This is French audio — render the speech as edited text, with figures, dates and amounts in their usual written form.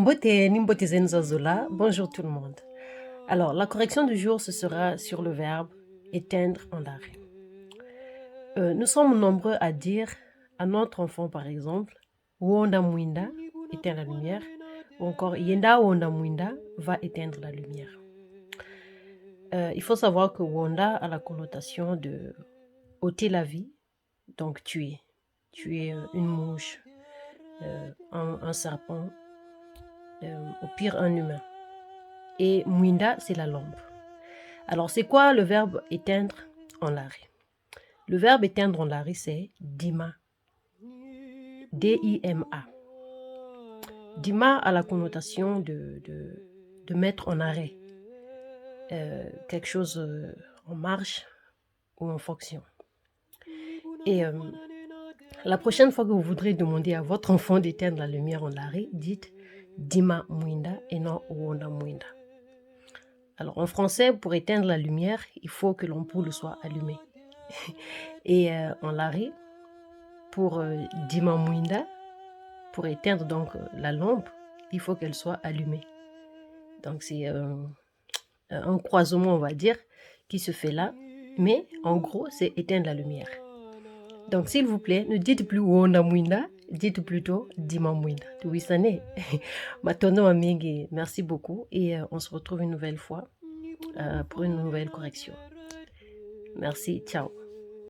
Mbote Nimbote Zenzazola, bonjour tout le monde. Alors, la correction du jour, ce sera sur le verbe éteindre en arrêt. Nous sommes nombreux à dire à notre enfant, par exemple, Wonda Mwinda, éteint la lumière, ou encore Yenda Wonda Mwinda va éteindre la lumière. Il faut savoir que Wonda a la connotation de ôter la vie, donc tuer. Tuer une mouche, un serpent, au pire un humain. Et Mwinda, c'est la lampe. Alors, c'est quoi le verbe éteindre en l'arrêt? Le verbe éteindre en l'arrêt, c'est dima. D-I-M-A. Dima a la connotation de mettre en arrêt quelque chose en marche ou en fonction. Et la prochaine fois que vous voudrez demander à votre enfant d'éteindre la lumière en arrêt, dites dima mwinda et non wonda mwinda. Alors en français, pour éteindre la lumière, il faut que l'ampoule soit allumée. Et en l'arrêt, pour dima mwinda, pour éteindre donc la lampe, il faut qu'elle soit allumée. Donc c'est un croisement, on va dire, qui se fait là. Mais en gros, c'est éteindre la lumière. Donc s'il vous plaît, ne dites plus Wonda Mwinda, dites plutôt Dima Mwinda. Oui, ça n'est. Matono Amingi, merci beaucoup. Et on se retrouve une nouvelle fois pour une nouvelle correction. Merci, ciao.